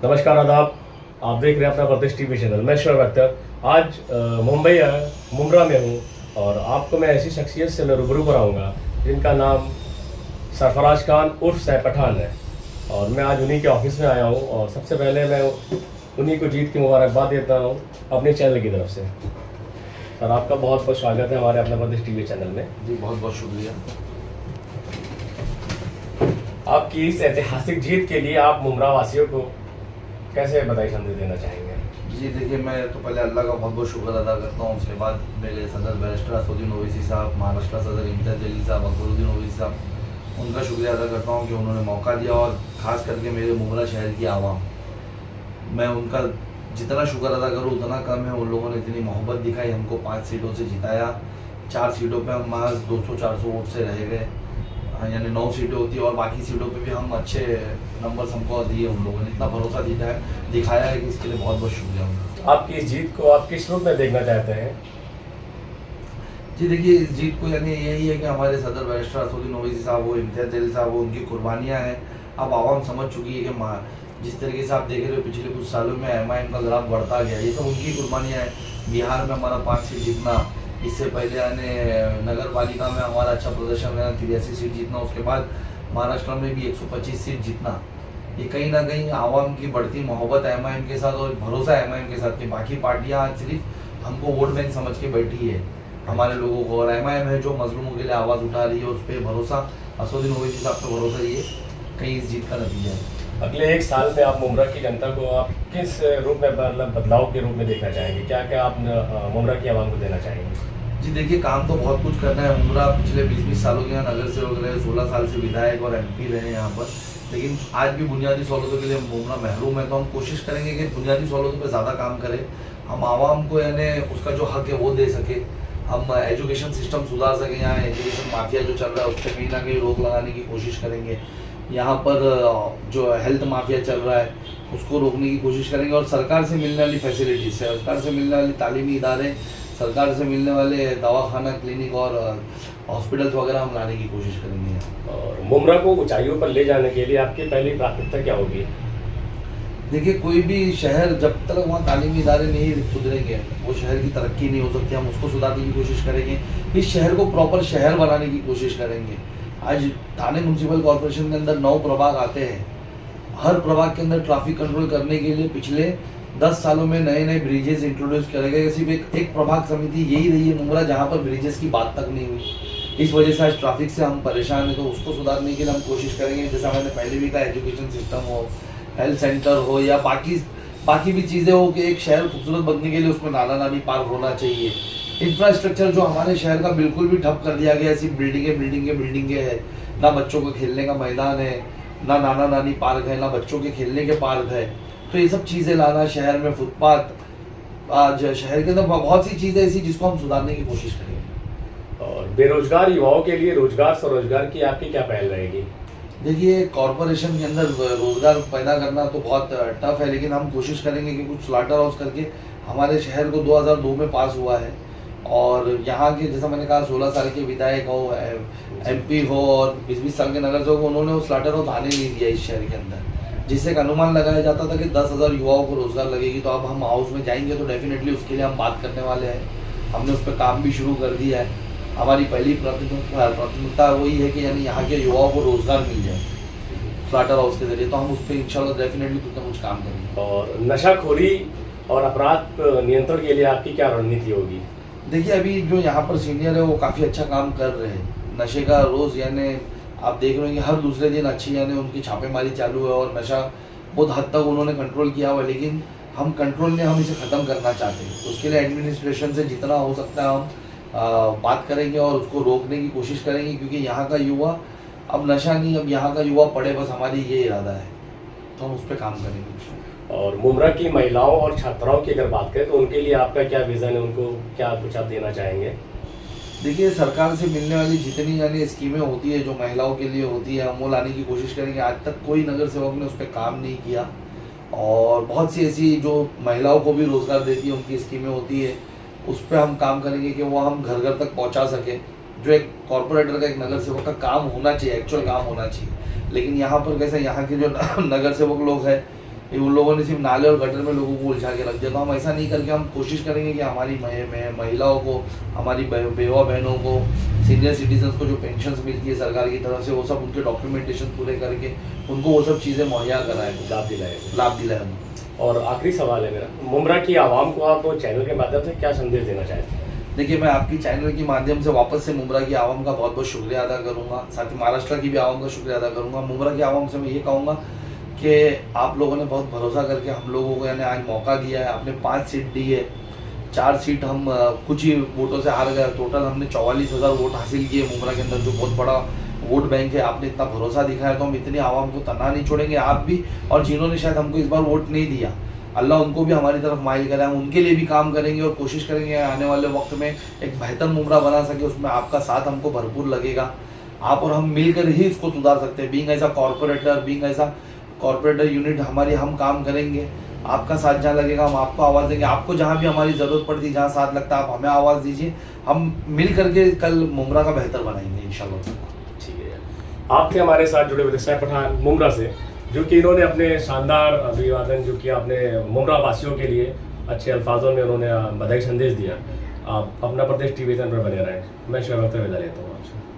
नमस्कार आदाब। आप देख रहे हैं अपना प्रदेश टीवी चैनल। मैं शोएब अख्तर। आज मुंबई मुमरा में हूँ और आपको मैं ऐसी शख्सियत से मैं रूबरू कराऊंगा जिनका नाम सरफराज खान उर्फ सैफ पठान है। और मैं आज उन्हीं के ऑफिस में आया हूँ और सबसे पहले मैं उन्हीं को जीत की मुबारकबाद देता हूँ अपने चैनल की तरफ से। सर, आपका बहुत बहुत स्वागत है हमारे अपना प्रदेश टीवी चैनल में। जी, बहुत बहुत शुक्रिया। आपकी इस ऐतिहासिक जीत के लिए आप मुमरा वासियों को कैसे बधाई संदेश देना चाहेंगे? जी देखिए, मैं तो पहले अल्लाह का बहुत बहुत शुक्र अदा करता हूँ। उसके बाद मेरे सदर बैरिस्टर असदुद्दीन ओवैसी साहब, महाराष्ट्र सदर इम्तियाज़ जलील साहब, अकबरुद्दीन ओवैसी साहब, उनका शुक्रिया अदा करता हूँ कि उन्होंने मौका दिया। और ख़ास करके मेरे मुमरा शहर की आवाम, मैं उनका जितना शुक्र अदा करूँ उतना कम है। उन लोगों ने इतनी मोहब्बत दिखाई, हमको 5 सीटों से जिताया। 4 सीटों पे हम महज 200-400 वोट से रह गए, यानी 9 सीटें होती है। और बाकी सीटों पे भी हम अच्छे नंबर्स हमको दिए। उन लोगों ने इतना भरोसा दिखाया है कि इसके लिए बहुत बहुत शुक्रिया उनका। आपकी इस जीत को आप किस रूप में देखना चाहते हैं? जी देखिए, इस जीत को यानी यही है कि हमारे सदर बैरिस्टर असदुद्दीन ओवैसी साहब हो, इम्तियाज़ जलील साहब हो, उनकी कुर्बानियाँ हैं। अब आवाम समझ चुकी है कि जिस तरीके से आप देख रहे हो पिछले कुछ सालों में MIM का ग्राफ बढ़ता गया, ये सब उनकी कुर्बानियाँ हैं। बिहार में हमारा 5 सीट जीतना, इससे पहले आने नगर पालिका में हमारा अच्छा प्रदर्शन है, 83 सीट जीतना, उसके बाद महाराष्ट्र में भी 125 सीट जीतना। ये कहीं ना कहीं आवाम की बढ़ती मोहब्बत MIM के साथ और भरोसा MIM के साथ कि बाकी पार्टियां आज सिर्फ हमको वोट बैंक समझ के बैठी है हमारे लोगों को, और MIM है जो मजलूमों के लिए आवाज़ उठा रही है। उस पर भरोसा, असदुद्दीन ओवैसी साहब पर भरोसा, ये कहीं इस जीत का नतीजा है। अगले 1 साल में आप मुमरा की जनता को आप किस रूप में, मतलब बदलाव के रूप में देखना चाहेंगे? क्या क्या आप मुमरा की आवाम को देना चाहेंगे? जी देखिए, काम तो बहुत कुछ करना है। मुमरा पिछले 20-20 सालों के यहाँ नगर सेवक रहे, 16 साल से विधायक और MP रहे यहाँ पर, लेकिन आज भी बुनियादी सहूलतों के लिए मुमरा महरूम है। तो हम कोशिश करेंगे कि बुनियादी सहूलतों पर ज़्यादा काम करें, हम आवाम को यानी उसका जो हक है वो दे सके, हम एजुकेशन सिस्टम सुधार सकें। यहाँ एजुकेशन माफिया जो चल रहा है उस पर कहीं ना कहीं रोक लगाने की कोशिश करेंगे। यहाँ पर जो हेल्थ माफिया चल रहा है उसको रोकने की कोशिश करेंगे। और सरकार से मिलने वाली फैसिलिटीज, सरकार से मिलने वाली तालीमी इदारे, सरकार से मिलने वाले दवाखाना, क्लिनिक और हॉस्पिटल्स वगैरह हम लाने की कोशिश करेंगे। और मुमरा को ऊंचाइयों पर ले जाने के लिए आपकी पहली प्राथमिकता क्या होगी? देखिए, कोई भी शहर जब तक वहाँ तालीमी इदारे नहीं सुधरेंगे वो शहर की तरक्की नहीं हो सकती। हम उसको सुधारने की कोशिश करेंगे, इस शहर को प्रॉपर शहर बनाने की कोशिश करेंगे। आज थाने म्यूनसिपल कॉर्पोरेशन के अंदर 9 प्रभाग आते हैं। हर प्रभाग के अंदर ट्रैफिक कंट्रोल करने के लिए पिछले 10 सालों में नए नए ब्रिजेस इंट्रोड्यूस करे गए। सिर्फ एक प्रभाग समिति यही रही है मुमरा जहाँ पर ब्रिजेस की बात तक नहीं हुई। इस वजह से आज ट्रैफिक से हम परेशान हैं। तो उसको सुधारने के लिए हम कोशिश करेंगे, जैसा मैंने पहले भी कहा, एजुकेशन सिस्टम हो, हेल्थ सेंटर हो, या बाकी भी चीज़ें हो कि एक शहर खूबसूरत बनने के लिए उसमें नाना नानी पार्क होना चाहिए। इंफ्रास्ट्रक्चर जो हमारे शहर का बिल्कुल भी ठप कर दिया गया है, सिर्फ बिल्डिंगे है। ना बच्चों को खेलने का मैदान है, ना नाना नानी पार्क है, ना बच्चों के खेलने के पार्क है। तो ये सब चीज़ें लाना, शहर में फुटपाथ, आज शहर के अंदर बहुत सी चीज़ें ऐसी जिसको हम सुधारने की कोशिश करेंगे। और बेरोजगार युवाओं के लिए रोजगार स्वरोजगार की आपकी क्या पहल रहेगी? देखिए, कॉरपोरेशन के अंदर रोजगार पैदा करना तो बहुत टफ है, लेकिन हम कोशिश करेंगे कि कुछ स्लाटर हाउस करके, हमारे शहर को 2002 में पास हुआ है। और यहाँ के, जैसा मैंने कहा, 16 साल के विधायक हो, MP हो और 20-20 साल के नगर सेवक, उन्होंने वो स्लाटर हाउस आने नहीं दिया इस शहर के अंदर, जिससे एक अनुमान लगाया जाता था कि 10,000 युवाओं को रोजगार लगेगी। तो अब हम हाउस में जाएंगे तो डेफिनेटली उसके लिए हम बात करने वाले हैं। हमने उस पर काम भी शुरू कर दिया है। हमारी पहली प्राथमिकता वही है कि यानी यहाँ के युवाओं को रोजगार मिल जाए स्लाटर हाउस के जरिए। तो हम उस पर इंशाल्लाह डेफिनेटली कुछ ना कुछ काम करेंगे। और नशाखोरी और अपराध नियंत्रण के लिए आपकी क्या रणनीति होगी? देखिए, अभी जो यहाँ पर सीनियर है वो काफ़ी अच्छा काम कर रहे हैं। नशे का रोज़ यानी आप देख रहे हैं कि हर दूसरे दिन अच्छी यानी उनकी छापेमारी चालू है और नशा बहुत हद तक उन्होंने कंट्रोल किया हुआ है। लेकिन हम कंट्रोल में हम इसे ख़त्म करना चाहते हैं। उसके लिए एडमिनिस्ट्रेशन से जितना हो सकता है हम बात करेंगे और उसको रोकने की कोशिश करेंगे, क्योंकि यहाँ का युवा अब नशा नहीं, अब यहाँ का युवा पढ़े, बस हमारी ये इरादा है। तो हम उस पर काम करेंगे। और मुमरा की महिलाओं और छात्राओं की अगर बात करें तो उनके लिए आपका क्या विज़न है, उनको क्या कुछ आप देना चाहेंगे? देखिए, सरकार से मिलने वाली जितनी यानी स्कीमें होती है जो महिलाओं के लिए होती है, हम वो लाने की कोशिश करेंगे। आज तक कोई नगर सेवक ने उस पर काम नहीं किया। और बहुत सी ऐसी जो महिलाओं को भी रोज़गार देती है उनकी स्कीमें होती है, उस पर हम काम करेंगे कि वो हम घर घर तक पहुँचा सकें, जो एक कॉर्पोरेटर का, एक नगर सेवक का काम होना चाहिए, एक्चुअल काम होना चाहिए। लेकिन यहाँ पर कैसे, यहाँ के जो नगर सेवक लोग हैं ये उन लोगों ने सिर्फ नाले और गटर में लोगों को उलझा के रख दिया। तो हम ऐसा नहीं करके हम कोशिश करेंगे कि हमारी महिलाओं को, हमारी बेवा बहनों को, सीनियर सिटीजन्स को जो पेंशन मिलती है सरकार की तरफ से, वो सब उनके डॉक्यूमेंटेशन पूरे करके उनको वो सब चीज़ें मुहैया कराएं, लाभ दिलाएं। और आखिरी सवाल है मेरा, मुमरा की आवाम को आप चैनल के माध्यम से क्या संदेश देना चाहते हैं? देखिए, मैं आपकी चैनल के माध्यम से वापस से मुमरा की आवाम का बहुत बहुत शुक्रिया अदा करूंगा, साथ ही महाराष्ट्र की भी आवाम का शुक्रिया अदा करूंगा। मुमरा की आवाम से मैं ये कहूँगा कि आप लोगों ने बहुत भरोसा करके हम लोगों को यानी आज मौका दिया है, आपने 5 सीट दी है, 4 सीट हम कुछ ही वोटों से हार गए, टोटल हमने 44,000 वोट हासिल किए मुमरा के अंदर, जो बहुत बड़ा वोट बैंक है। आपने इतना भरोसा दिखाया तो हम इतनी आवाम को तना नहीं छोड़ेंगे, आप भी, और जिन्होंने शायद हमको इस बार वोट नहीं दिया, अल्लाह उनको भी हमारी तरफ माइल करे, हम उनके लिए भी काम करेंगे और कोशिश करेंगे आने वाले वक्त में एक बेहतर मुमरा बना सके। उसमें आपका साथ हमको भरपूर लगेगा, आप और हम मिलकर ही इसको सुधार सकते हैं। बीइंग ऐसा कॉर्पोरेटर यूनिट हमारी, हम काम करेंगे, आपका साथ जहाँ लगेगा हम आपको आवाज़ देंगे, आपको जहाँ भी हमारी ज़रूरत पड़ती है, जहाँ साथ लगता है आप हमें आवाज़ दीजिए, हम मिल करके कल मुमरा का बेहतर बनाएंगे इंशाल्लाह। ठीक है, आप थे हमारे साथ जुड़े हुए थे सैफ पठान मुमरा से, जो कि इन्होंने अपने शानदार अभिवादन जो किया, अपने मुमरा वासियों के लिए अच्छे अल्फाजों में उन्होंने बधाई संदेश दिया। आप अपना प्रदेश टीवी चैनल पर बने रहें। मैं शोएब अख्तर विदा लेता हूँ आपसे।